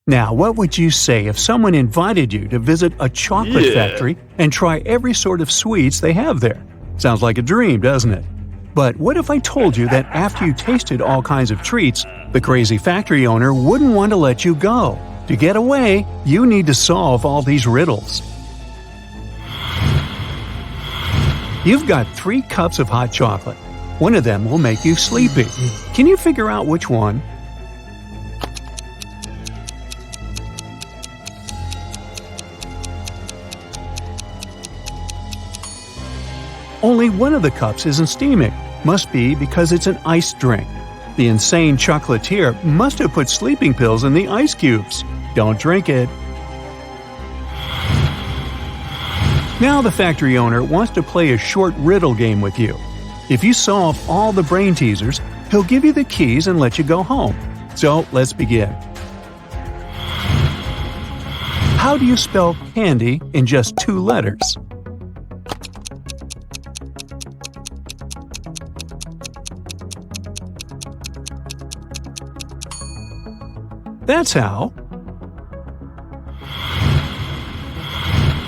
Now, what would you say if someone invited you to visit a chocolate factory and try every sort of sweets they have there? Sounds like a dream, doesn't it? But what if I told you that after you tasted all kinds of treats, the crazy factory owner wouldn't want to let you go? To get away, you need to solve all these riddles. You've got 3 cups of hot chocolate. One of them will make you sleepy. Can you figure out which one? Only one of the cups isn't steaming. Must be because it's an iced drink. The insane chocolatier must have put sleeping pills in the ice cubes. Don't drink it. Now the factory owner wants to play a short riddle game with you. If you solve all the brain teasers, he'll give you the keys and let you go home. So let's begin. How do you spell candy in just 2 letters? That's how.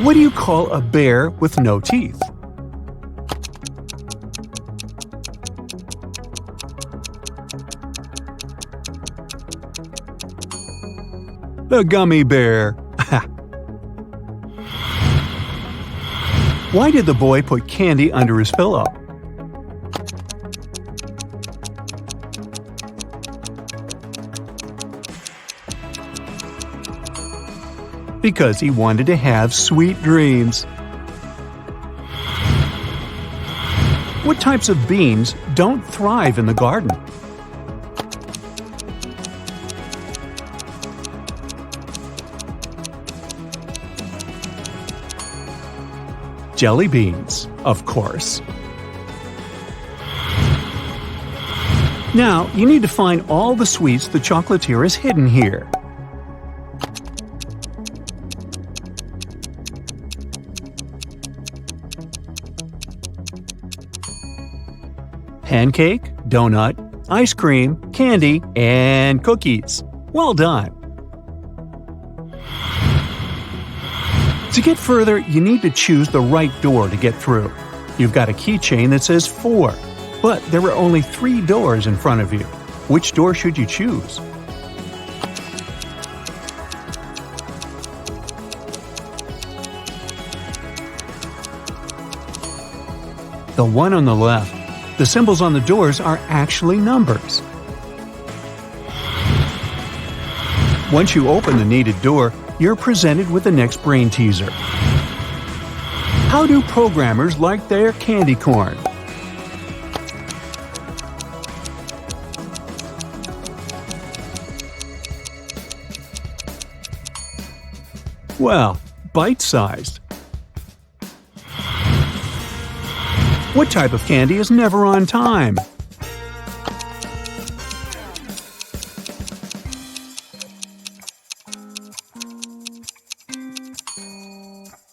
What do you call a bear with no teeth? The gummy bear. Why did the boy put candy under his pillow? Because he wanted to have sweet dreams. What types of beans don't thrive in the garden? Jelly beans, of course. Now, you need to find all the sweets the chocolatier has hidden here. Pancake, donut, ice cream, candy, and cookies. Well done! To get further, you need to choose the right door to get through. You've got a keychain that says 4, but there are only 3 doors in front of you. Which door should you choose? The one on the left. The symbols on the doors are actually numbers. Once you open the needed door, you're presented with the next brain teaser. How do programmers like their candy corn? Well, bite-sized. What type of candy is never on time?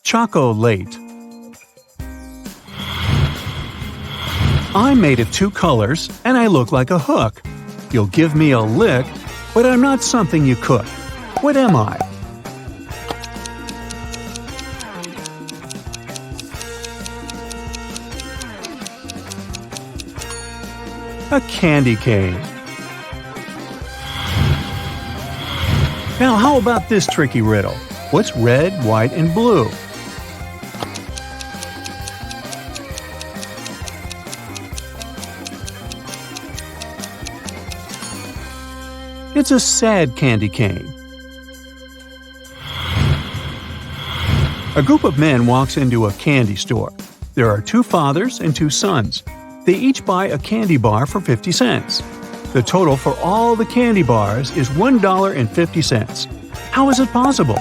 Chocolate. I'm made of 2 colors, and I look like a hook. You'll give me a lick, but I'm not something you cook. What am I? A candy cane. Now how about this tricky riddle? What's red, white, and blue? It's a sad candy cane. A group of men walks into a candy store. There are 2 fathers and 2 sons. They each buy a candy bar for 50 cents. The total for all the candy bars is $1.50. How is it possible?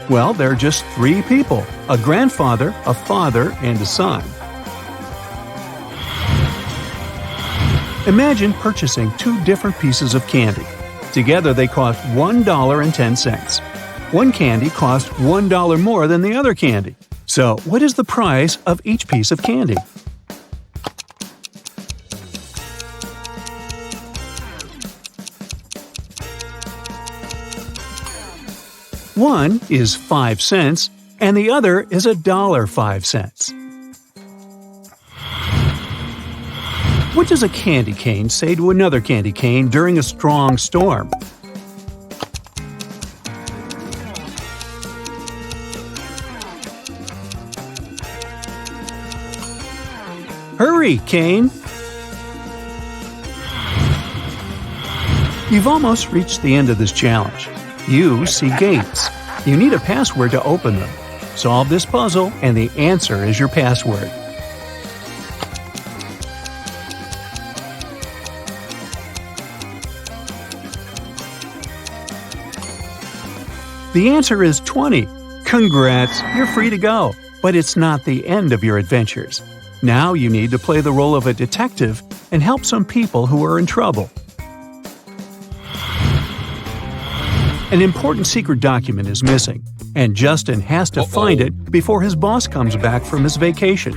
Well, there are just 3 people, a grandfather, a father, and a son. Imagine purchasing 2 different pieces of candy. Together they cost $1.10. One candy cost $1 more than the other candy. So, what is the price of each piece of candy? One is 5 cents, and the other is $1.05. What does a candy cane say to another candy cane during a strong storm? Hurry, Cane! You've almost reached the end of this challenge. You see gates. You need a password to open them. Solve this puzzle, and the answer is your password. The answer is 20. Congrats, you're free to go. But it's not the end of your adventures. Now you need to play the role of a detective and help some people who are in trouble. An important secret document is missing, and Justin has to find it before his boss comes back from his vacation.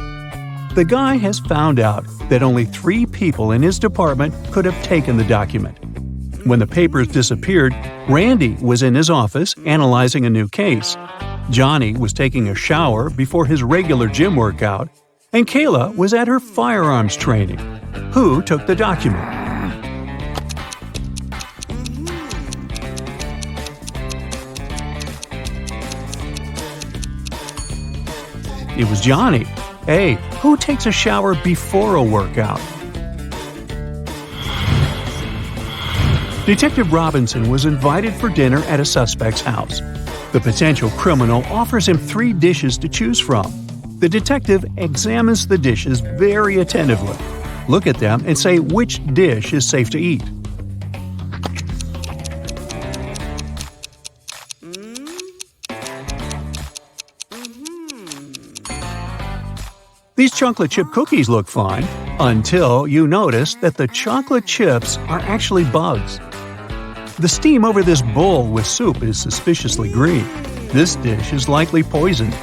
The guy has found out that only 3 people in his department could have taken the document. When the papers disappeared, Randy was in his office analyzing a new case. Johnny was taking a shower before his regular gym workout, and Kayla was at her firearms training. Who took the document? It was Johnny. Hey, who takes a shower before a workout? Detective Robinson was invited for dinner at a suspect's house. The potential criminal offers him 3 dishes to choose from. The detective examines the dishes very attentively. Look at them and say which dish is safe to eat. These chocolate chip cookies look fine, until you notice that the chocolate chips are actually bugs. The steam over this bowl with soup is suspiciously green. This dish is likely poisoned.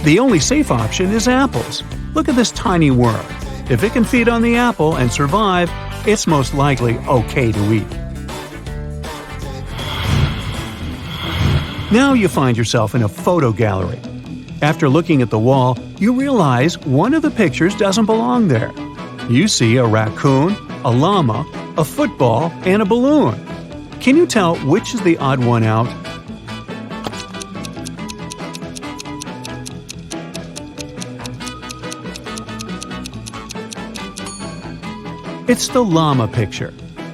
The only safe option is apples. Look at this tiny worm. If it can feed on the apple and survive, it's most likely okay to eat. Now you find yourself in a photo gallery. After looking at the wall, you realize one of the pictures doesn't belong there. You see a raccoon, a llama, a football, and a balloon. Can you tell which is the odd one out? It's the llama picture.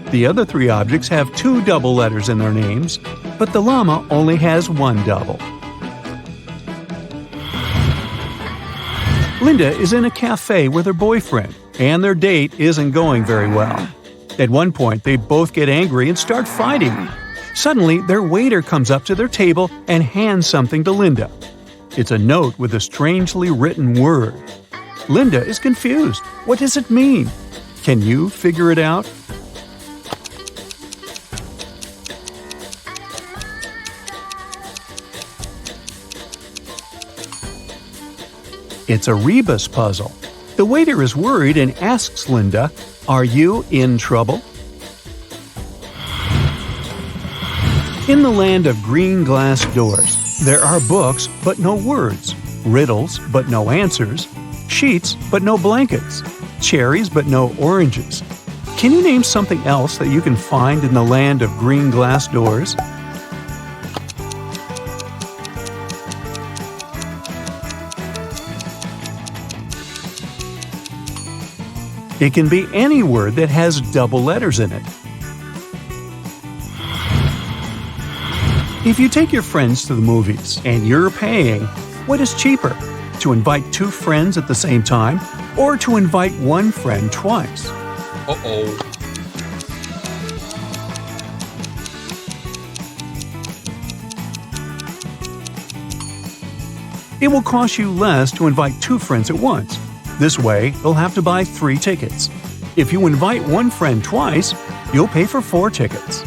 The other 3 objects have 2 double letters in their names, but the llama only has 1 double. Linda is in a cafe with her boyfriend, and their date isn't going very well. At one point, they both get angry and start fighting. Suddenly, their waiter comes up to their table and hands something to Linda. It's a note with a strangely written word. Linda is confused. What does it mean? Can you figure it out? It's a rebus puzzle. The waiter is worried and asks Linda, "Are you in trouble?" In the land of green glass doors, there are books but no words, riddles but no answers, sheets but no blankets, cherries but no oranges. Can you name something else that you can find in the land of green glass doors? It can be any word that has double letters in it. If you take your friends to the movies and you're paying, what is cheaper? To invite 2 friends at the same time, or to invite 1 friend twice? It will cost you less to invite 2 friends at once. This way, you'll have to buy 3 tickets. If you invite 1 friend twice, you'll pay for 4 tickets.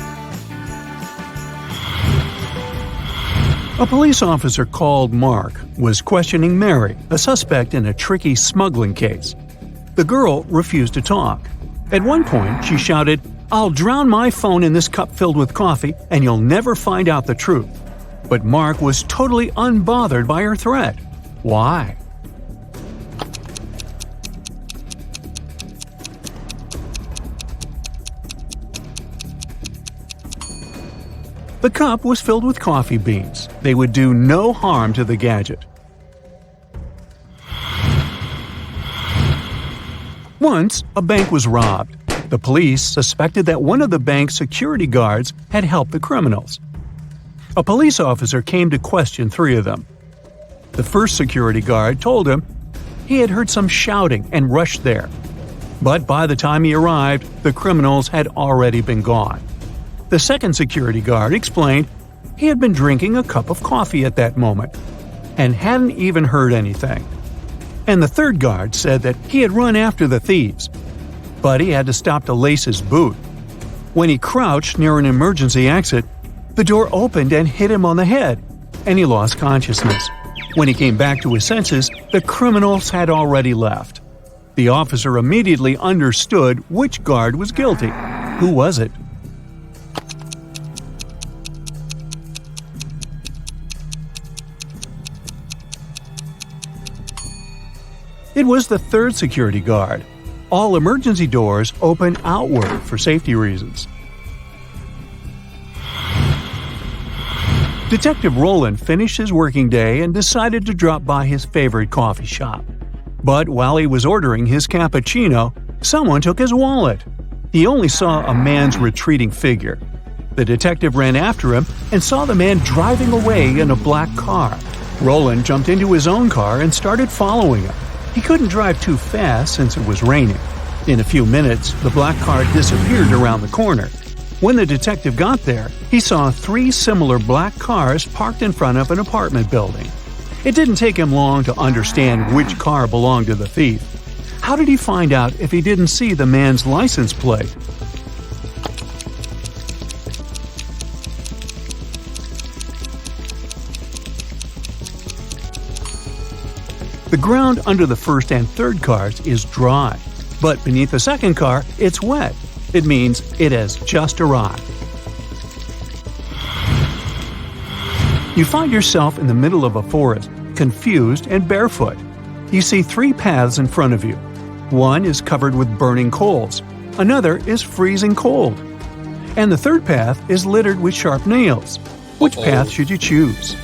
A police officer called Mark was questioning Mary, a suspect in a tricky smuggling case. The girl refused to talk. At one point, she shouted, "I'll drown my phone in this cup filled with coffee, and you'll never find out the truth." But Mark was totally unbothered by her threat. Why? The cup was filled with coffee beans. They would do no harm to the gadget. Once, a bank was robbed. The police suspected that one of the bank's security guards had helped the criminals. A police officer came to question 3 of them. The first security guard told him he had heard some shouting and rushed there. But by the time he arrived, the criminals had already been gone. The second security guard explained he had been drinking a cup of coffee at that moment and hadn't even heard anything. And the third guard said that he had run after the thieves, but he had to stop to lace his boot. When he crouched near an emergency exit, the door opened and hit him on the head, and he lost consciousness. When he came back to his senses, the criminals had already left. The officer immediately understood which guard was guilty. Who was it? It was the third security guard. All emergency doors open outward for safety reasons. Detective Roland finished his working day and decided to drop by his favorite coffee shop. But while he was ordering his cappuccino, someone took his wallet. He only saw a man's retreating figure. The detective ran after him and saw the man driving away in a black car. Roland jumped into his own car and started following him. He couldn't drive too fast since it was raining. In a few minutes, the black car disappeared around the corner. When the detective got there, he saw 3 similar black cars parked in front of an apartment building. It didn't take him long to understand which car belonged to the thief. How did he find out if he didn't see the man's license plate? The ground under the first and third cars is dry, but beneath the second car, it's wet. It means it has just arrived. You find yourself in the middle of a forest, confused and barefoot. You see 3 paths in front of you. One is covered with burning coals. Another is freezing cold. And the third path is littered with sharp nails. Which path should you choose?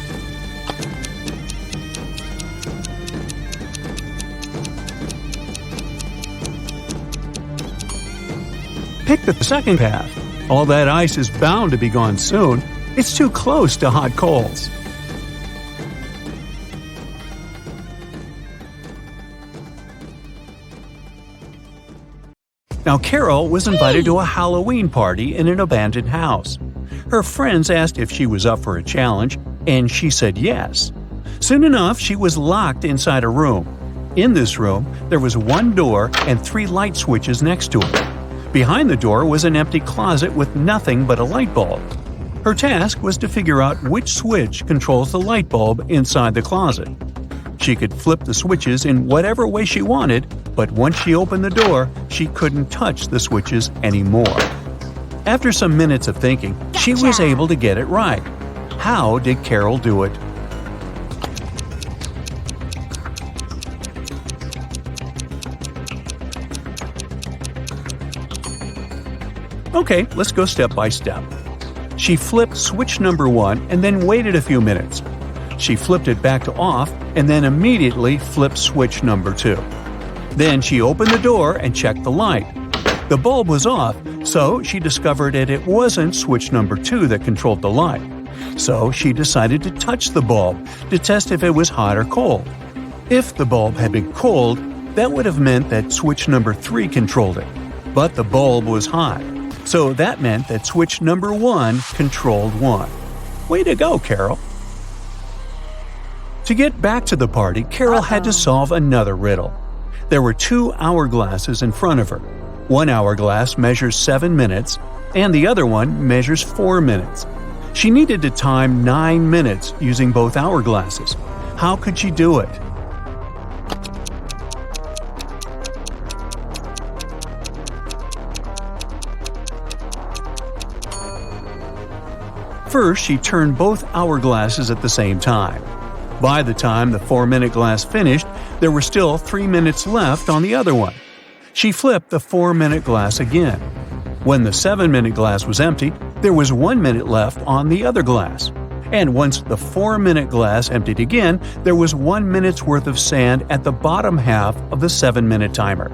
Pick the second path. All that ice is bound to be gone soon. It's too close to hot coals. Now, Carol was invited to a Halloween party in an abandoned house. Her friends asked if she was up for a challenge, and she said yes. Soon enough, she was locked inside a room. In this room, there was 1 door and 3 light switches next to it. Behind the door was an empty closet with nothing but a light bulb. Her task was to figure out which switch controls the light bulb inside the closet. She could flip the switches in whatever way she wanted, but once she opened the door, she couldn't touch the switches anymore. After some minutes of thinking, she was able to get it right. How did Carol do it? Okay, let's go step by step. She flipped switch number 1 and then waited a few minutes. She flipped it back to off and then immediately flipped switch number 2. Then she opened the door and checked the light. The bulb was off, so she discovered that it wasn't switch number 2 that controlled the light. So she decided to touch the bulb to test if it was hot or cold. If the bulb had been cold, that would have meant that switch number 3 controlled it. But the bulb was hot. So that meant that switch number 1 controlled 1. Way to go, Carol! To get back to the party, Carol had to solve another riddle. There were 2 hourglasses in front of her. One hourglass measures 7 minutes, and the other one measures 4 minutes. She needed to time 9 minutes using both hourglasses. How could she do it? First, she turned both hourglasses at the same time. By the time the 4-minute glass finished, there were still 3 minutes left on the other one. She flipped the 4-minute glass again. When the 7-minute glass was empty, there was 1 minute left on the other glass. And once the 4-minute glass emptied again, there was 1 minute's worth of sand at the bottom half of the 7-minute timer.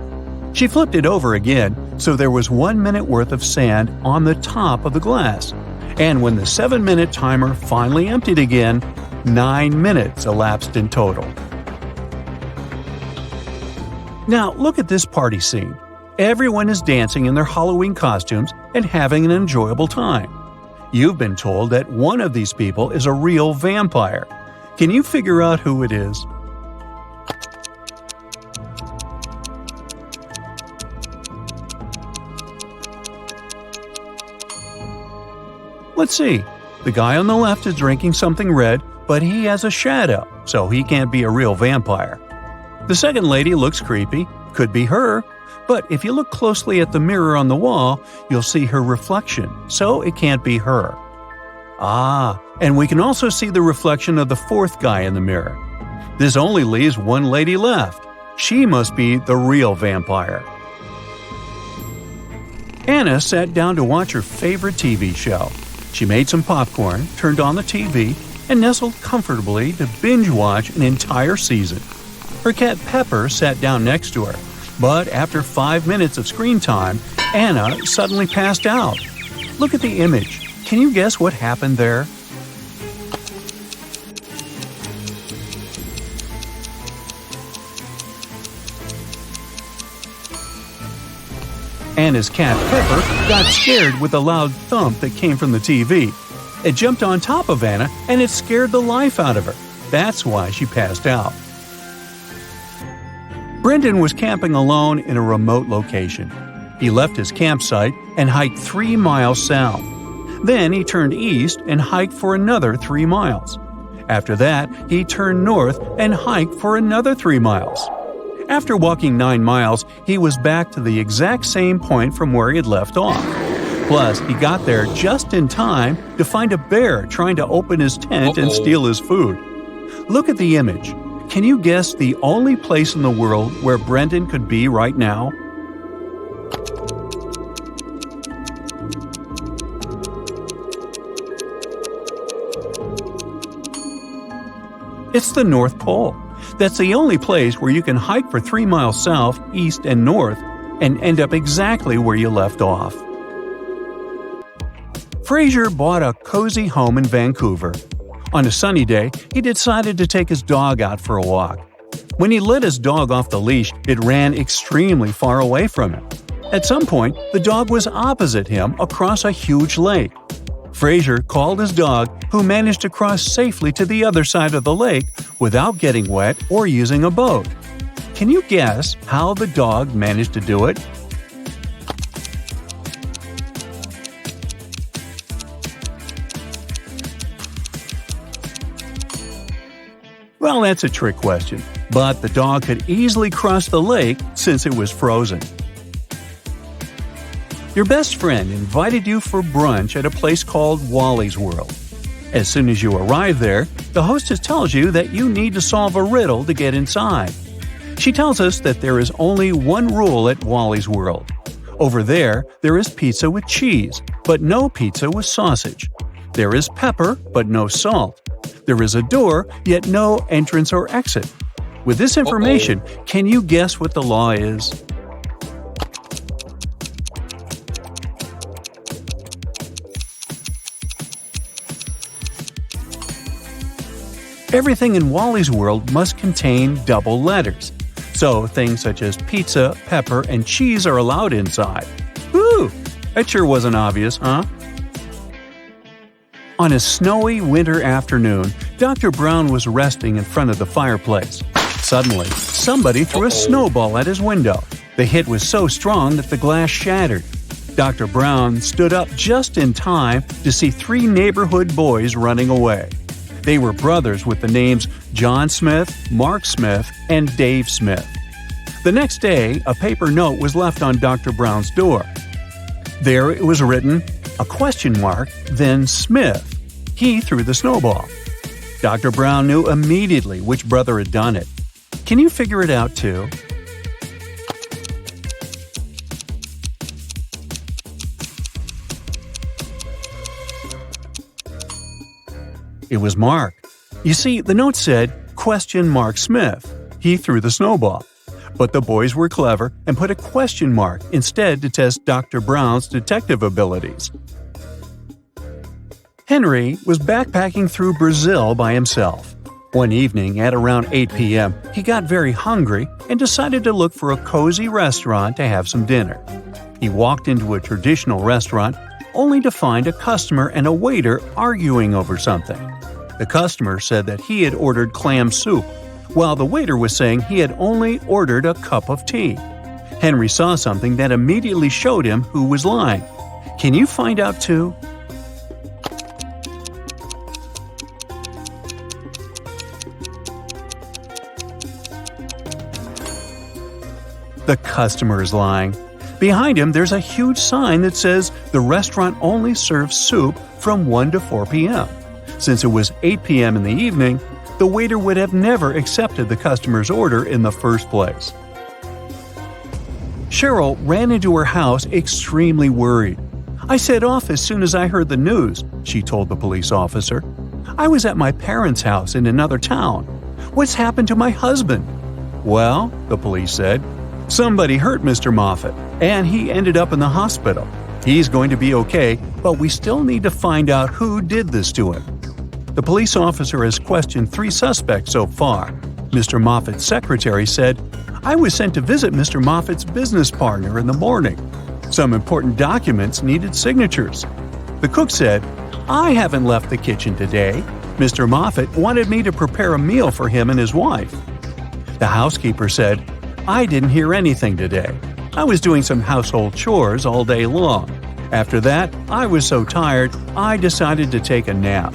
She flipped it over again, so there was 1 minute worth of sand on the top of the glass. And when the 7-minute timer finally emptied again, 9 minutes elapsed in total. Now look at this party scene. Everyone is dancing in their Halloween costumes and having an enjoyable time. You've been told that one of these people is a real vampire. Can you figure out who it is? Let's see. The guy on the left is drinking something red, but he has a shadow, so he can't be a real vampire. The second lady looks creepy, could be her, but if you look closely at the mirror on the wall, you'll see her reflection, so it can't be her. And we can also see the reflection of the fourth guy in the mirror. This only leaves one lady left. She must be the real vampire. Anna sat down to watch her favorite TV show. She made some popcorn, turned on the TV, and nestled comfortably to binge-watch an entire season. Her cat Pepper sat down next to her, but after 5 minutes of screen time, Anna suddenly passed out. Look at the image. Can you guess what happened there? Anna's cat Pepper got scared with a loud thump that came from the TV. It jumped on top of Anna and it scared the life out of her. That's why she passed out. Brendan was camping alone in a remote location. He left his campsite and hiked 3 miles south. Then he turned east and hiked for another 3 miles. After that, he turned north and hiked for another 3 miles. After walking 9 miles, he was back to the exact same point from where he had left off. Plus, he got there just in time to find a bear trying to open his tent and steal his food. Look at the image. Can you guess the only place in the world where Brendan could be right now? It's the North Pole. That's the only place where you can hike for 3 miles south, east, and north and end up exactly where you left off. Fraser bought a cozy home in Vancouver. On a sunny day, he decided to take his dog out for a walk. When he let his dog off the leash, it ran extremely far away from him. At some point, the dog was opposite him across a huge lake. Fraser called his dog, who managed to cross safely to the other side of the lake without getting wet or using a boat. Can you guess how the dog managed to do it? Well, that's a trick question, but the dog could easily cross the lake since it was frozen. Your best friend invited you for brunch at a place called Wally's World. As soon as you arrive there, the hostess tells you that you need to solve a riddle to get inside. She tells us that there is only one rule at Wally's World. Over there is pizza with cheese, but no pizza with sausage. There is pepper, but no salt. There is a door, yet no entrance or exit. With this information, can you guess what the law is? Everything in Wally's World must contain double letters. So things such as pizza, pepper, and cheese are allowed inside. Whew! That sure wasn't obvious, huh? On a snowy winter afternoon, Dr. Brown was resting in front of the fireplace. Suddenly, somebody threw a snowball at his window. The hit was so strong that the glass shattered. Dr. Brown stood up just in time to see 3 neighborhood boys running away. They were brothers with the names John Smith, Mark Smith, and Dave Smith. The next day, a paper note was left on Dr. Brown's door. There it was written, a question mark, then Smith. He threw the snowball. Dr. Brown knew immediately which brother had done it. Can you figure it out too? It was Mark. You see, the note said, question mark Smith. He threw the snowball. But the boys were clever and put a question mark instead to test Dr. Brown's detective abilities. Henry was backpacking through Brazil by himself. One evening at around 8 p.m., he got very hungry and decided to look for a cozy restaurant to have some dinner. He walked into a traditional restaurant only to find a customer and a waiter arguing over something. The customer said that he had ordered clam soup, while the waiter was saying he had only ordered a cup of tea. Henry saw something that immediately showed him who was lying. Can you find out too? The customer is lying. Behind him, there's a huge sign that says the restaurant only serves soup from 1 to 4 p.m. Since it was 8 p.m. in the evening, the waiter would have never accepted the customer's order in the first place. Cheryl ran into her house extremely worried. I set off as soon as I heard the news, she told the police officer. I was at my parents' house in another town. What's happened to my husband? Well, the police said, somebody hurt Mr. Moffat, and he ended up in the hospital. He's going to be okay, but we still need to find out who did this to him. The police officer has questioned 3 suspects so far. Mr. Moffat's secretary said, I was sent to visit Mr. Moffat's business partner in the morning. Some important documents needed signatures. The cook said, I haven't left the kitchen today. Mr. Moffat wanted me to prepare a meal for him and his wife. The housekeeper said, I didn't hear anything today. I was doing some household chores all day long. After that, I was so tired, I decided to take a nap.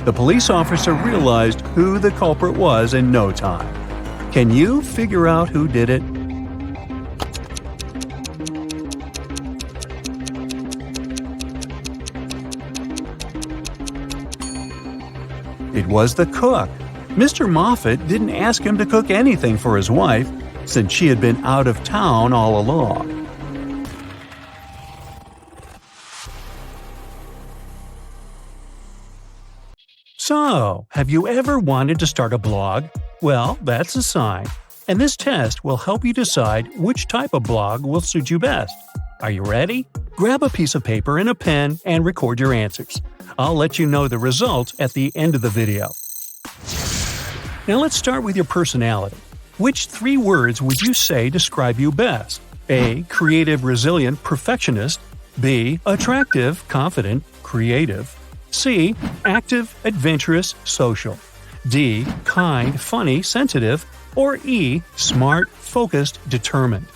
The police officer realized who the culprit was in no time. Can you figure out who did it? It was the cook. Mr. Moffat didn't ask him to cook anything for his wife, since she had been out of town all along. So, have you ever wanted to start a blog? Well, that's a sign. And this test will help you decide which type of blog will suit you best. Are you ready? Grab a piece of paper and a pen and record your answers. I'll let you know the results at the end of the video. Now let's start with your personality. Which 3 words would you say describe you best? A. Creative, resilient, perfectionist. B. Attractive, confident, creative. C. Active, adventurous, social. D. Kind, funny, sensitive. Or E. Smart, focused, determined.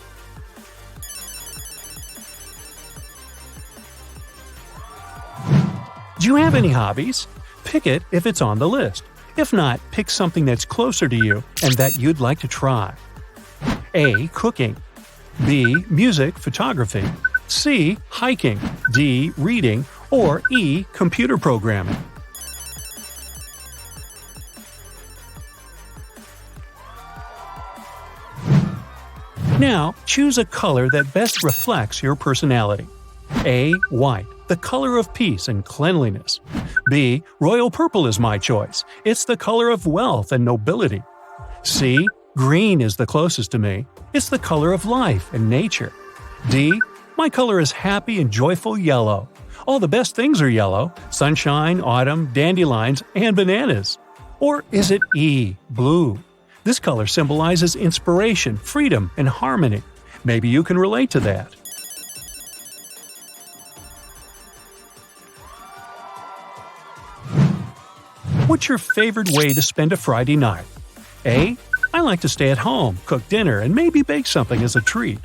Do you have any hobbies? Pick it if it's on the list. If not, pick something that's closer to you and that you'd like to try. A. Cooking. B. Music, photography. C. Hiking. D. Reading. Or E. Computer programming. Now, choose a color that best reflects your personality. A. White, the color of peace and cleanliness. B. Royal purple is my choice. It's the color of wealth and nobility. C. Green is the closest to me. It's the color of life and nature. D. My color is happy and joyful yellow. All the best things are yellow: sunshine, autumn, dandelions, and bananas. Or is it E. Blue? This color symbolizes inspiration, freedom, and harmony. Maybe you can relate to that. What's your favorite way to spend a Friday night? A. I like to stay at home, cook dinner, and maybe bake something as a treat.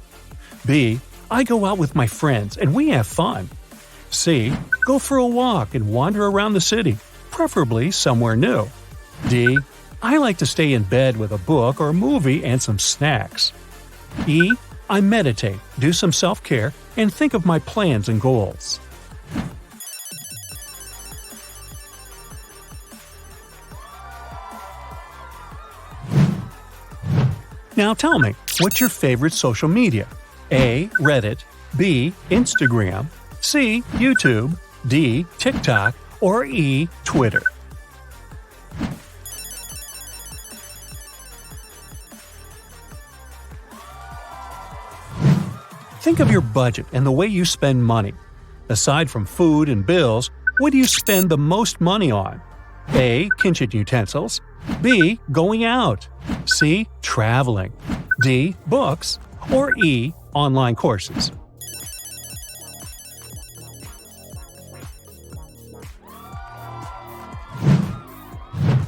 B. I go out with my friends and we have fun. C. Go for a walk and wander around the city, preferably somewhere new. D. I like to stay in bed with a book or a movie and some snacks. E. I meditate, do some self-care, and think of my plans and goals. Now tell me, what's your favorite social media? A. Reddit, B. Instagram, C. YouTube, D. TikTok, or E. Twitter? Think of your budget and the way you spend money. Aside from food and bills, what do you spend the most money on? A. Kitchen utensils, B. Going out, C. Traveling, D. Books, or E. Online courses.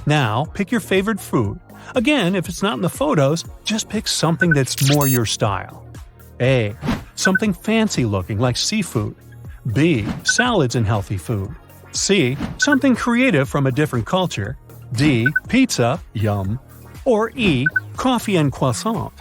Now, pick your favorite food. Again, if it's not in the photos, just pick something that's more your style. A. Something fancy looking like seafood. B. Salads and healthy food. C. Something creative from a different culture. D. Pizza, yum. Or E. Coffee and croissant.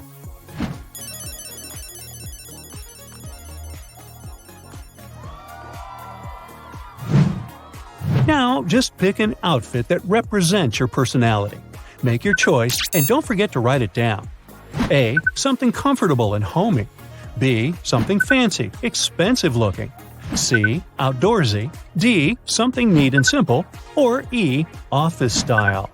Now, just pick an outfit that represents your personality. Make your choice and don't forget to write it down. A. Something comfortable and homey. B. Something fancy, expensive looking. C. Outdoorsy. D. Something neat and simple. Or E. Office style.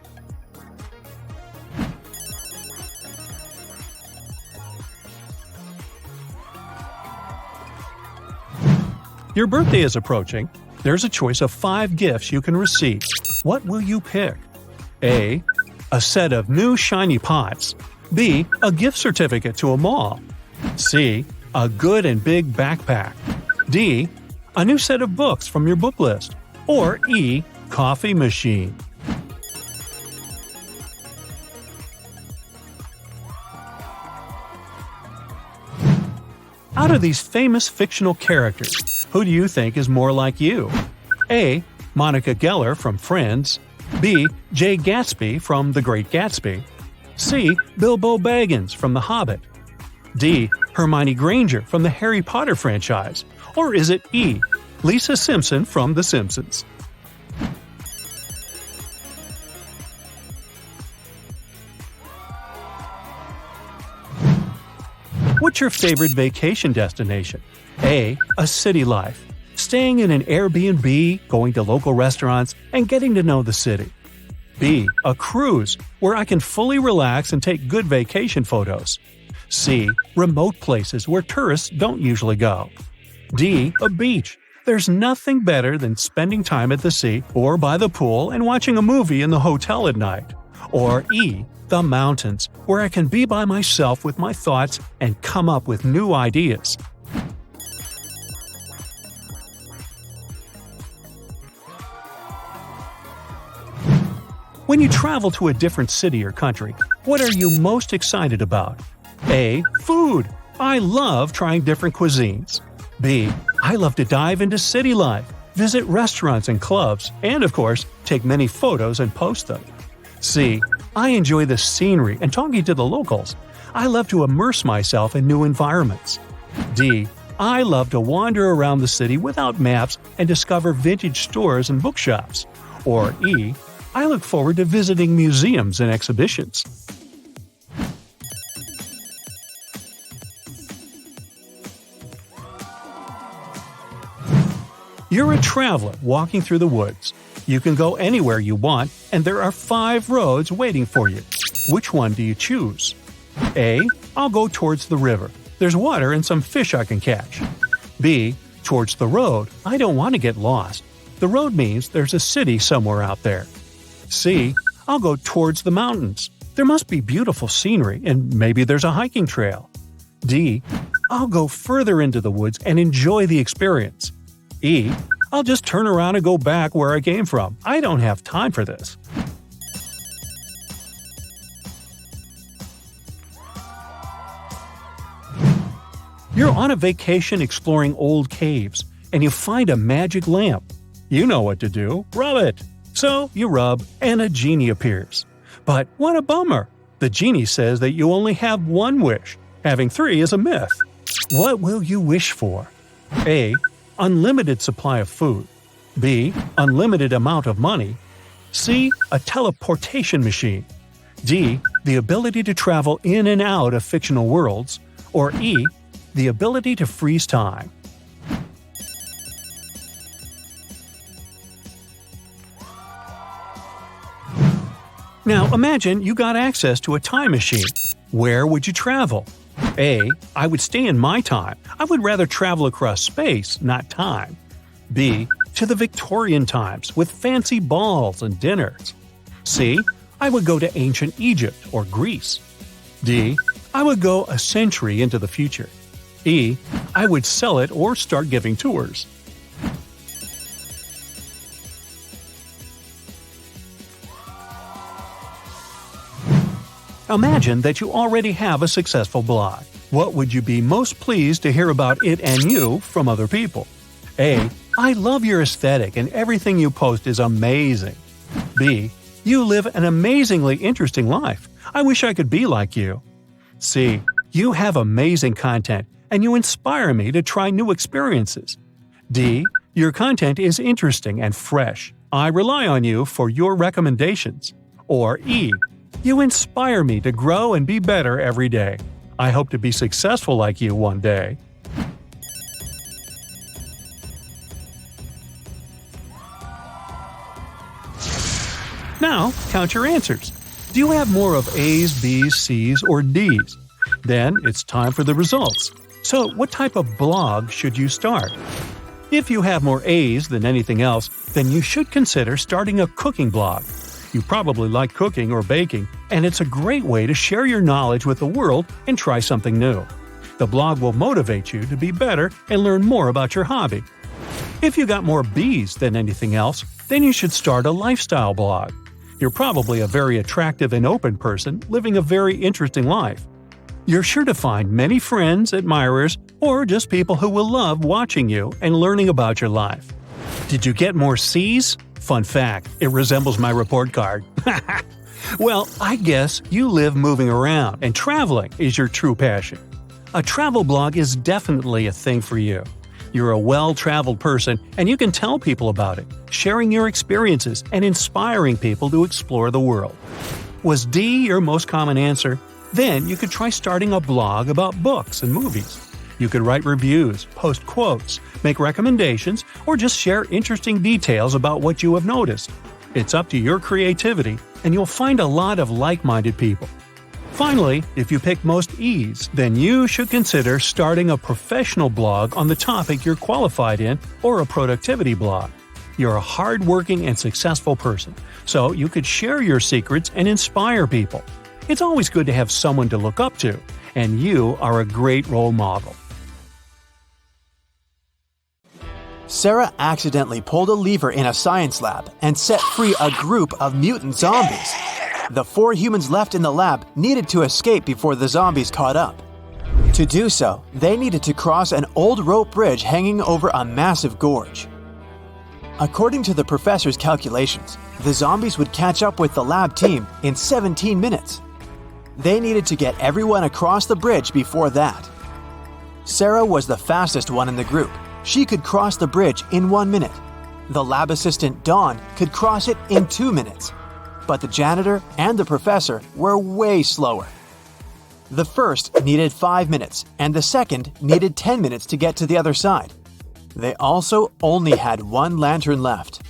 Your birthday is approaching. There's a choice of 5 gifts you can receive. What will you pick? A. A set of new shiny pots. B. A gift certificate to a mall. C. A good and big backpack. D. A new set of books from your book list. Or E. Coffee machine. Out of these famous fictional characters, who do you think is more like you? A. Monica Geller from Friends. B. Jay Gatsby from The Great Gatsby. C. Bilbo Baggins from The Hobbit. D. Hermione Granger from the Harry Potter franchise. Or is it E. Lisa Simpson from The Simpsons? What's your favorite vacation destination? A. A city life. Staying in an Airbnb, going to local restaurants, and getting to know the city. B. A cruise, where I can fully relax and take good vacation photos. C. Remote places where tourists don't usually go. D. A beach. There's nothing better than spending time at the sea or by the pool and watching a movie in the hotel at night. Or E. The mountains, where I can be by myself with my thoughts and come up with new ideas. When you travel to a different city or country, what are you most excited about? A. Food. I love trying different cuisines. B. I love to dive into city life, visit restaurants and clubs, and of course, take many photos and post them. C. I enjoy the scenery and talking to the locals. I love to immerse myself in new environments. D. I love to wander around the city without maps and discover vintage stores and bookshops. Or E. I look forward to visiting museums and exhibitions. You're a traveler walking through the woods. You can go anywhere you want, and there are 5 roads waiting for you. Which one do you choose? A. I'll go towards the river. There's water and some fish I can catch. B. Towards the road. I don't want to get lost. The road means there's a city somewhere out there. C. I'll go towards the mountains. There must be beautiful scenery, and maybe there's a hiking trail. D. I'll go further into the woods and enjoy the experience. E. I'll just turn around and go back where I came from. I don't have time for this. You're on a vacation exploring old caves, and you find a magic lamp. You know what to do – rub it. So you rub, and a genie appears. But what a bummer! The genie says that you only have one wish. Having three is a myth. What will you wish for? A. Unlimited supply of food. B. Unlimited amount of money. C. A teleportation machine. D. The ability to travel in and out of fictional worlds. Or E. The ability to freeze time. Now imagine you got access to a time machine. Where would you travel? A. I would stay in my time. I would rather travel across space, not time. B. To the Victorian times with fancy balls and dinners. C. I would go to ancient Egypt or Greece. D. I would go a century into the future. E. I would sell it or start giving tours. Imagine that you already have a successful blog. What would you be most pleased to hear about it and you from other people? A. I love your aesthetic and everything you post is amazing. B. You live an amazingly interesting life. I wish I could be like you. C. You have amazing content and you inspire me to try new experiences. D. Your content is interesting and fresh. I rely on you for your recommendations. Or E. You inspire me to grow and be better every day. I hope to be successful like you one day. Now, count your answers. Do you have more of A's, B's, C's, or D's? Then it's time for the results. So, what type of blog should you start? If you have more A's than anything else, then you should consider starting a cooking blog. You probably like cooking or baking, and it's a great way to share your knowledge with the world and try something new. The blog will motivate you to be better and learn more about your hobby. If you got more B's than anything else, then you should start a lifestyle blog. You're probably a very attractive and open person living a very interesting life. You're sure to find many friends, admirers, or just people who will love watching you and learning about your life. Did you get more C's? Fun fact, it resembles my report card. Well, I guess you live moving around and traveling is your true passion. A travel blog is definitely a thing for you. You're a well-traveled person and you can tell people about it, sharing your experiences and inspiring people to explore the world. Was D your most common answer? Then you could try starting a blog about books and movies. You could write reviews, post quotes, make recommendations, or just share interesting details about what you have noticed. It's up to your creativity, and you'll find a lot of like-minded people. Finally, if you pick most E's, then you should consider starting a professional blog on the topic you're qualified in or a productivity blog. You're a hard-working and successful person, so you could share your secrets and inspire people. It's always good to have someone to look up to, and you are a great role model. Sarah accidentally pulled a lever in a science lab and set free a group of mutant zombies. The 4 humans left in the lab needed to escape before the zombies caught up. To do so, they needed to cross an old rope bridge hanging over a massive gorge. According to the professor's calculations, the zombies would catch up with the lab team in 17 minutes. They needed to get everyone across the bridge before that. Sarah was the fastest one in the group. She could cross the bridge in 1 minute. The lab assistant, Dawn, could cross it in 2 minutes. But the janitor and the professor were way slower. The first needed 5 minutes, and the second needed 10 minutes to get to the other side. They also only had 1 lantern left.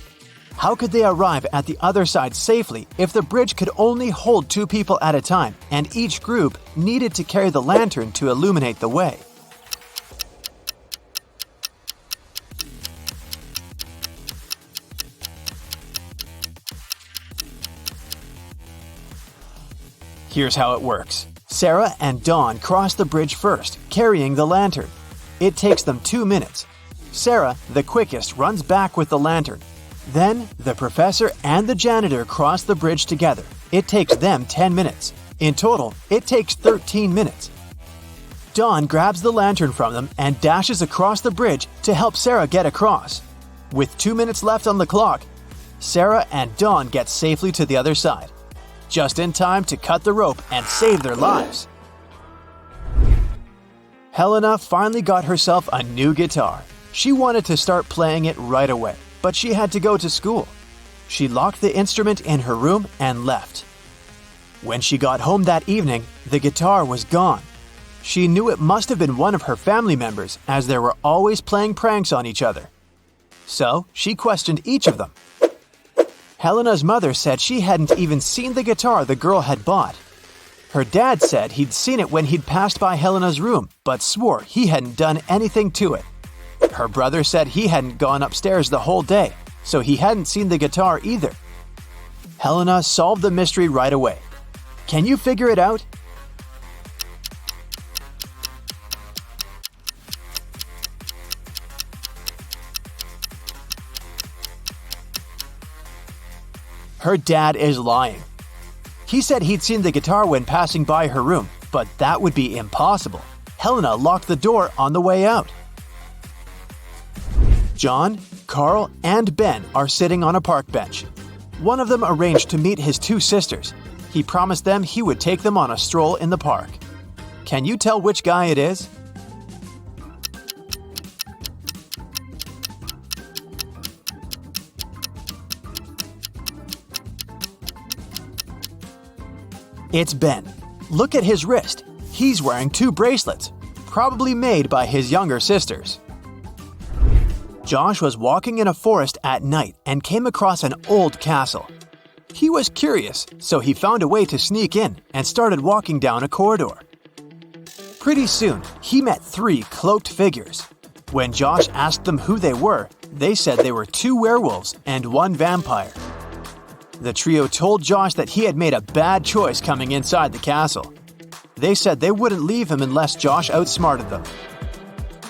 How could they arrive at the other side safely if the bridge could only hold 2 people at a time, and each group needed to carry the lantern to illuminate the way? Here's how it works. Sarah and Dawn cross the bridge first, carrying the lantern. It takes them 2 minutes. Sarah, the quickest, runs back with the lantern. Then, the professor and the janitor cross the bridge together. It takes them 10 minutes. In total, it takes 13 minutes. Dawn grabs the lantern from them and dashes across the bridge to help Sarah get across. With 2 minutes left on the clock, Sarah and Dawn get safely to the other side, just in time to cut the rope and save their lives. Helena finally got herself a new guitar. She wanted to start playing it right away, but she had to go to school. She locked the instrument in her room and left. When she got home that evening, the guitar was gone. She knew it must have been one of her family members, as they were always playing pranks on each other. So she questioned each of them. Helena's mother said she hadn't even seen the guitar the girl had bought. Her dad said he'd seen it when he'd passed by Helena's room, but swore he hadn't done anything to it. Her brother said he hadn't gone upstairs the whole day, so he hadn't seen the guitar either. Helena solved the mystery right away. Can you figure it out? Her dad is lying. He said he'd seen the guitar when passing by her room, but that would be impossible. Helena locked the door on the way out. John, Carl, and Ben are sitting on a park bench. One of them arranged to meet his two sisters. He promised them he would take them on a stroll in the park. Can you tell which guy it is? It's Ben. Look at his wrist. He's wearing 2 bracelets, probably made by his younger sisters. Josh was walking in a forest at night and came across an old castle. He was curious, so he found a way to sneak in and started walking down a corridor. Pretty soon, he met 3 cloaked figures. When Josh asked them who they were, they said they were 2 werewolves and 1 vampire. The trio told Josh that he had made a bad choice coming inside the castle. They said they wouldn't leave him unless Josh outsmarted them.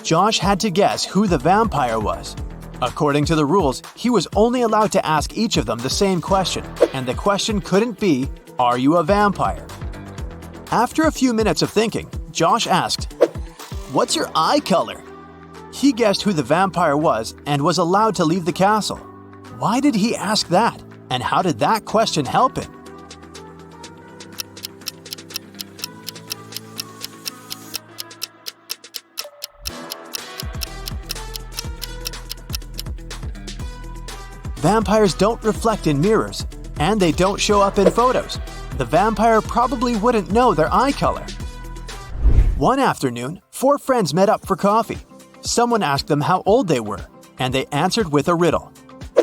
Josh had to guess who the vampire was. According to the rules, he was only allowed to ask each of them the same question, and the question couldn't be, "Are you a vampire?" After a few minutes of thinking, Josh asked, "What's your eye color?" He guessed who the vampire was and was allowed to leave the castle. Why did he ask that? And how did that question help him? Vampires don't reflect in mirrors, and they don't show up in photos. The vampire probably wouldn't know their eye color. One afternoon, 4 friends met up for coffee. Someone asked them how old they were, and they answered with a riddle.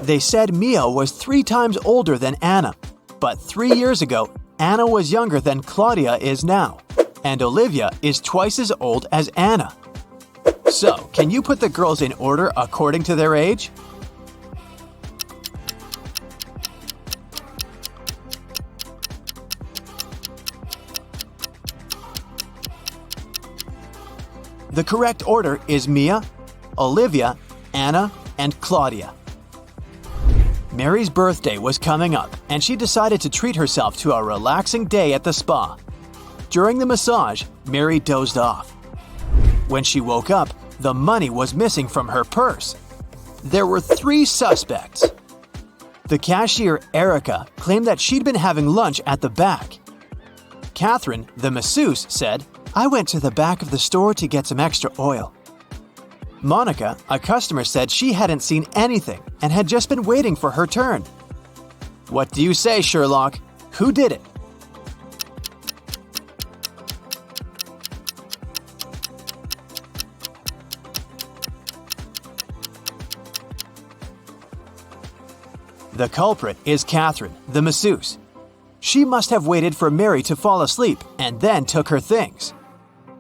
They said Mia was 3 times older than Anna, but 3 years ago, Anna was younger than Claudia is now, and Olivia is twice as old as Anna. So, can you put the girls in order according to their age? The correct order is Mia, Olivia, Anna, and Claudia. Mary's birthday was coming up, and she decided to treat herself to a relaxing day at the spa. During the massage, Mary dozed off. When she woke up, the money was missing from her purse. There were 3 suspects. The cashier, Erica, claimed that she'd been having lunch at the back. Catherine, the masseuse, said, "I went to the back of the store to get some extra oil." Monica, a customer, said she hadn't seen anything and had just been waiting for her turn. What do you say, Sherlock? Who did it? The culprit is Catherine, the masseuse. She must have waited for Mary to fall asleep and then took her things.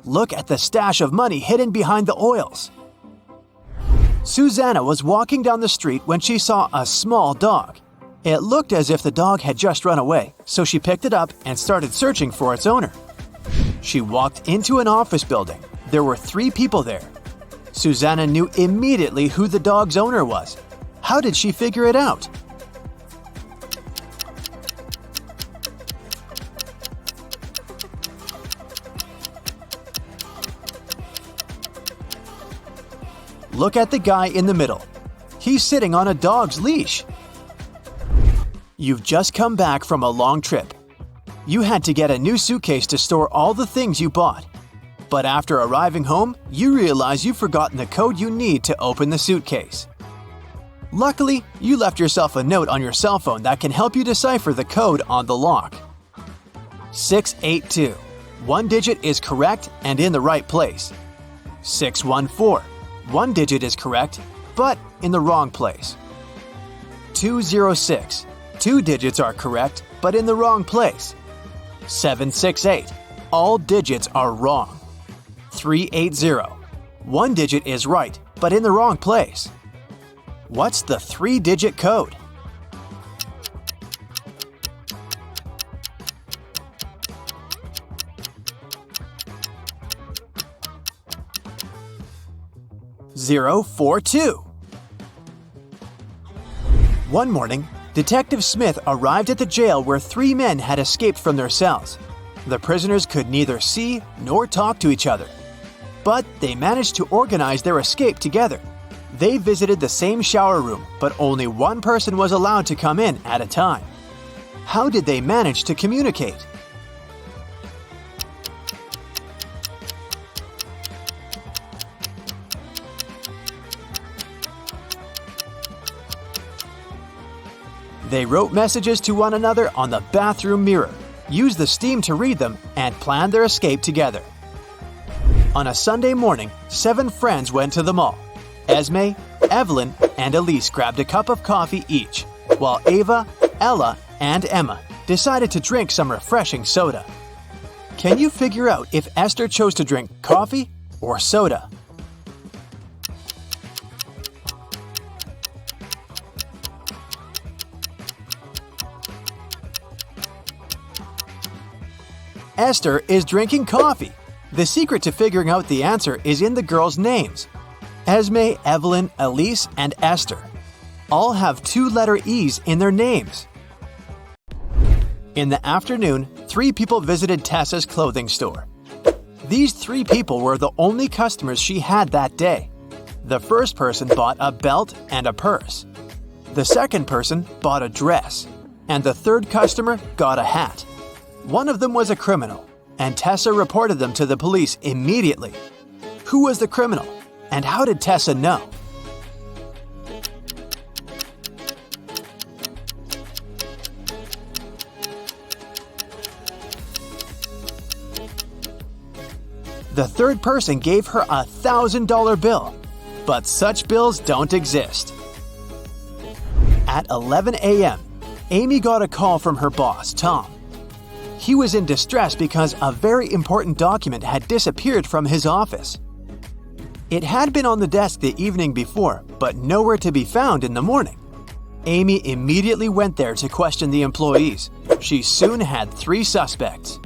Look at the stash of money hidden behind the oils. Susanna was walking down the street when she saw a small dog. It looked as if the dog had just run away, so she picked it up and started searching for its owner. She walked into an office building. There were 3 people there. Susanna knew immediately who the dog's owner was. How did she figure it out? Look at the guy in the middle. He's sitting on a dog's leash. You've just come back from a long trip. You had to get a new suitcase to store all the things you bought. But after arriving home, you realize you've forgotten the code you need to open the suitcase. Luckily, you left yourself a note on your cell phone that can help you decipher the code on the lock. 682. One digit is correct and in the right place. 614. One digit is correct, but in the wrong place. 206. Two digits are correct, but in the wrong place. 768. All digits are wrong. 380. One digit is right, but in the wrong place. What's the three-digit code? Zero 42. One morning, Detective Smith arrived at the jail where three men had escaped from their cells. The prisoners could neither see nor talk to each other. But they managed to organize their escape together. They visited the same shower room, but only one person was allowed to come in at a time. How did they manage to communicate? They wrote messages to one another on the bathroom mirror, used the steam to read them, and planned their escape together. On a Sunday morning, 7 friends went to the mall. Esme, Evelyn, and Elise grabbed a cup of coffee each, while Ava, Ella, and Emma decided to drink some refreshing soda. Can you figure out if Esther chose to drink coffee or soda? Esther is drinking coffee. The secret to figuring out the answer is in the girls' names. Esme, Evelyn, Elise, and Esther all have 2-letter E's in their names. In the afternoon, 3 people visited Tessa's clothing store. These 3 people were the only customers she had that day. The first person bought a belt and a purse. The second person bought a dress. And the third customer got a hat. One of them was a criminal, and Tessa reported them to the police immediately. Who was the criminal, and how did Tessa know? The third person gave her a $1,000 bill, but such bills don't exist. At 11 a.m., Amy got a call from her boss, Tom. He was in distress because a very important document had disappeared from his office. It had been on the desk the evening before, but nowhere to be found in the morning. Amy immediately went there to question the employees. She soon had 3 suspects.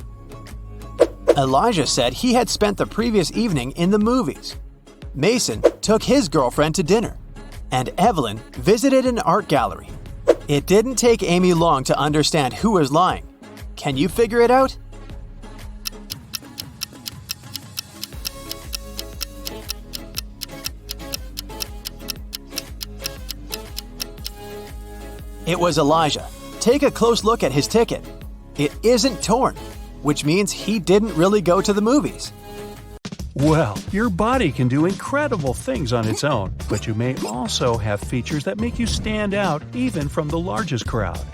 Elijah said he had spent the previous evening in the movies. Mason took his girlfriend to dinner. And Evelyn visited an art gallery. It didn't take Amy long to understand who was lying. Can you figure it out? It was Elijah. Take a close look at his ticket. It isn't torn, which means he didn't really go to the movies. Well, your body can do incredible things on its own, but you may also have features that make you stand out even from the largest crowd.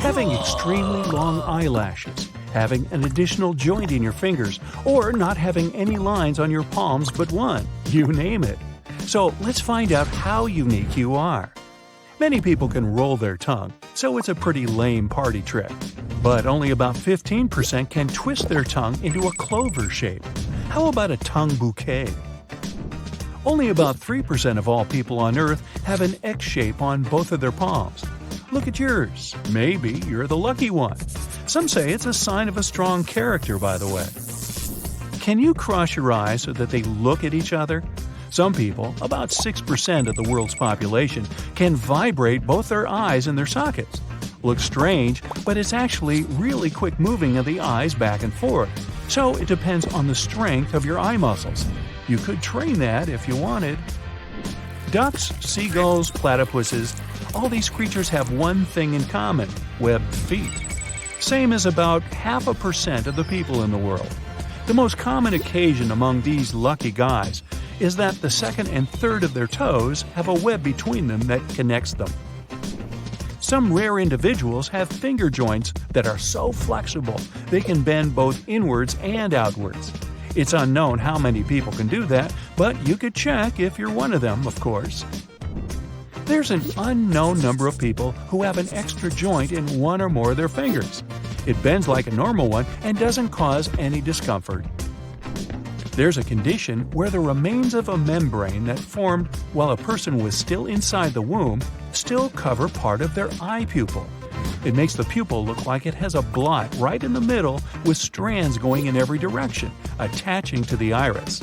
Having extremely long eyelashes, having an additional joint in your fingers, or not having any lines on your palms but one, you name it. So let's find out how unique you are. Many people can roll their tongue, so it's a pretty lame party trick. But only about 15% can twist their tongue into a clover shape. How about a tongue bouquet? Only about 3% of all people on Earth have an X shape on both of their palms. Look at yours. Maybe you're the lucky one. Some say it's a sign of a strong character, by the way. Can you cross your eyes so that they look at each other? Some people, about 6% of the world's population, can vibrate both their eyes and their sockets. Looks strange, but it's actually really quick moving of the eyes back and forth. So it depends on the strength of your eye muscles. You could train that if you wanted. Ducks, seagulls, platypuses, all these creatures have one thing in common: webbed feet. Same as about 0.5% of the people in the world. The most common occasion among these lucky guys is that the second and third of their toes have a web between them that connects them. Some rare individuals have finger joints that are so flexible they can bend both inwards and outwards. It's unknown how many people can do that, but you could check if you're one of them, of course. There's an unknown number of people who have an extra joint in one or more of their fingers. It bends like a normal one and doesn't cause any discomfort. There's a condition where the remains of a membrane that formed while a person was still inside the womb still cover part of their eye pupil. It makes the pupil look like it has a blot right in the middle with strands going in every direction, attaching to the iris.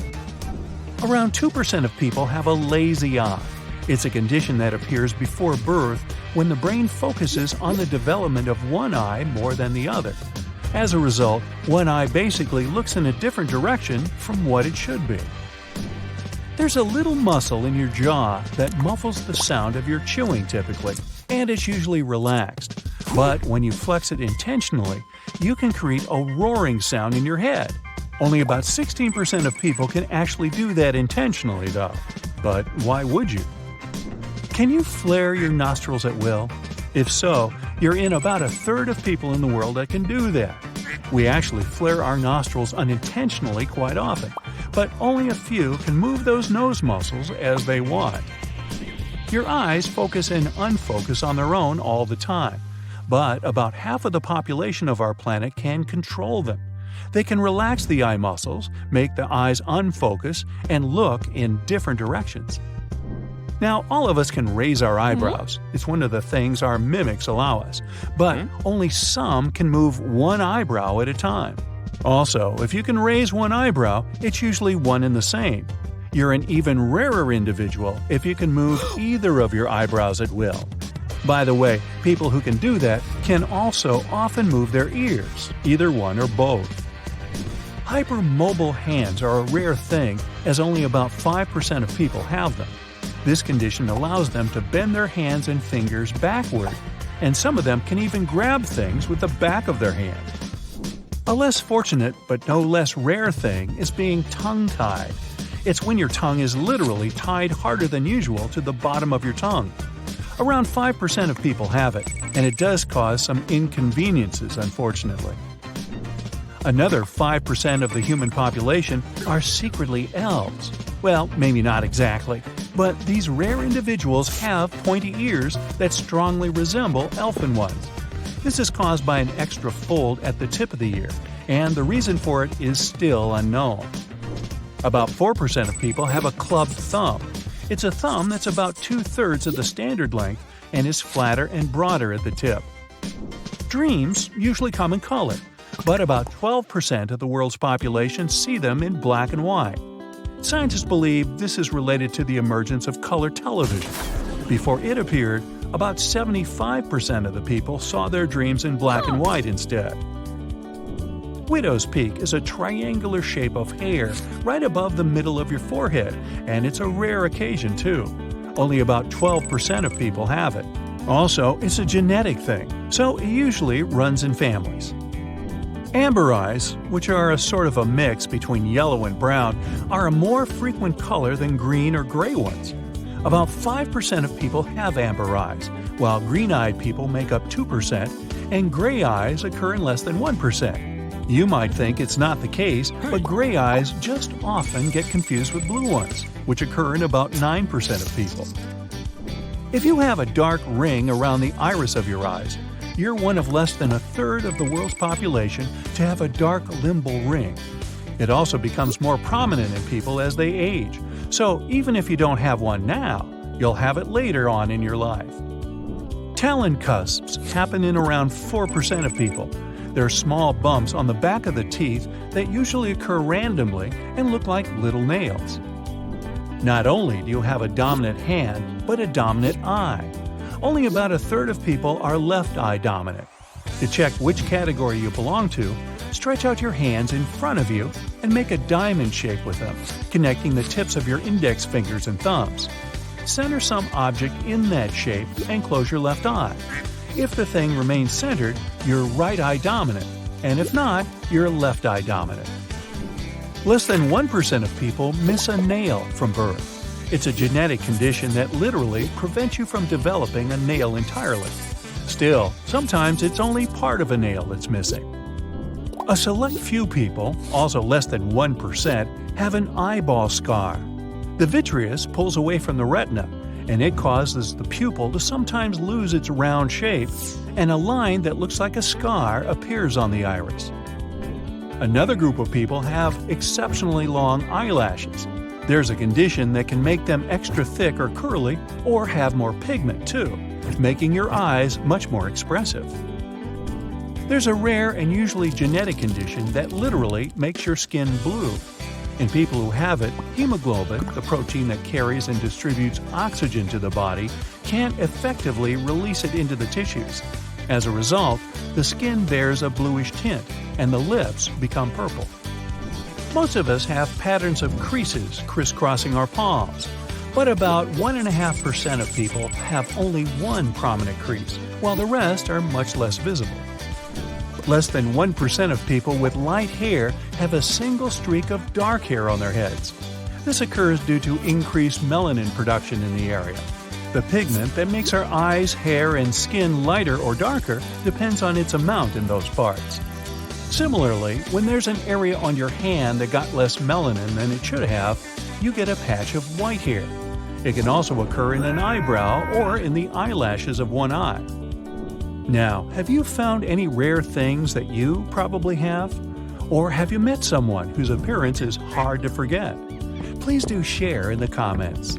Around 2% of people have a lazy eye. It's a condition that appears before birth when the brain focuses on the development of one eye more than the other. As a result, one eye basically looks in a different direction from what it should be. There's a little muscle in your jaw that muffles the sound of your chewing typically, and it's usually relaxed. But when you flex it intentionally, you can create a roaring sound in your head. Only about 16% of people can actually do that intentionally, though. But why would you? Can you flare your nostrils at will? If so, you're in about a third of people in the world that can do that. We actually flare our nostrils unintentionally quite often, but only a few can move those nose muscles as they want. Your eyes focus and unfocus on their own all the time, but about half of the population of our planet can control them. They can relax the eye muscles, make the eyes unfocus, and look in different directions. Now, all of us can raise our eyebrows. It's one of the things our mimics allow us. But only some can move one eyebrow at a time. Also, if you can raise one eyebrow, it's usually one and the same. You're an even rarer individual if you can move either of your eyebrows at will. By the way, people who can do that can also often move their ears, either one or both. Hypermobile hands are a rare thing, as only about 5% of people have them. This condition allows them to bend their hands and fingers backward, and some of them can even grab things with the back of their hand. A less fortunate but no less rare thing is being tongue-tied. It's when your tongue is literally tied harder than usual to the bottom of your tongue. Around 5% of people have it, and it does cause some inconveniences, unfortunately. Another 5% of the human population are secretly elves. Well, maybe not exactly, but these rare individuals have pointy ears that strongly resemble elfin ones. This is caused by an extra fold at the tip of the ear, and the reason for it is still unknown. About 4% of people have a clubbed thumb. It's a thumb that's about 2/3 of the standard length and is flatter and broader at the tip. Dreams usually come in color, but about 12% of the world's population see them in black and white. Scientists believe this is related to the emergence of color television. Before it appeared, about 75% of the people saw their dreams in black and white instead. Widow's Peak is a triangular shape of hair right above the middle of your forehead, and it's a rare occasion too. Only about 12% of people have it. Also, it's a genetic thing, so it usually runs in families. Amber eyes, which are a sort of a mix between yellow and brown, are a more frequent color than green or gray ones. About 5% of people have amber eyes, while green-eyed people make up 2%, and gray eyes occur in less than 1%. You might think it's not the case, but gray eyes just often get confused with blue ones, which occur in about 9% of people. If you have a dark ring around the iris of your eyes, you're one of less than a third of the world's population to have a dark limbal ring. It also becomes more prominent in people as they age, so even if you don't have one now, you'll have it later on in your life. Talon cusps happen in around 4% of people. They're small bumps on the back of the teeth that usually occur randomly and look like little nails. Not only do you have a dominant hand, but a dominant eye. Only about a third of people are left eye dominant. To check which category you belong to, stretch out your hands in front of you and make a diamond shape with them, connecting the tips of your index fingers and thumbs. center some object in that shape and close your left eye. If the thing remains centered, you're right eye dominant, and if not, you're left eye dominant. Less than 1% of people miss a nail from birth. It's a genetic condition that literally prevents you from developing a nail entirely. Still, sometimes it's only part of a nail that's missing. A select few people, also less than 1%, have an eyeball scar. The vitreous pulls away from the retina, and it causes the pupil to sometimes lose its round shape, and a line that looks like a scar appears on the iris. Another group of people have exceptionally long eyelashes. There's a condition that can make them extra thick or curly, or have more pigment too, making your eyes much more expressive. There's a rare and usually genetic condition that literally makes your skin blue. In people who have it, hemoglobin, the protein that carries and distributes oxygen to the body, can't effectively release it into the tissues. As a result, the skin bears a bluish tint, and the lips become purple. Most of us have patterns of creases crisscrossing our palms, but about 1.5% of people have only one prominent crease, while the rest are much less visible. Less than 1% of people with light hair have a single streak of dark hair on their heads. This occurs due to increased melanin production in the area. The pigment that makes our eyes, hair, and skin lighter or darker depends on its amount in those parts. Similarly, when there's an area on your hand that got less melanin than it should have, you get a patch of white hair. It can also occur in an eyebrow or in the eyelashes of one eye. Now, have you found any rare things that you probably have? Or have you met someone whose appearance is hard to forget? Please do share in the comments.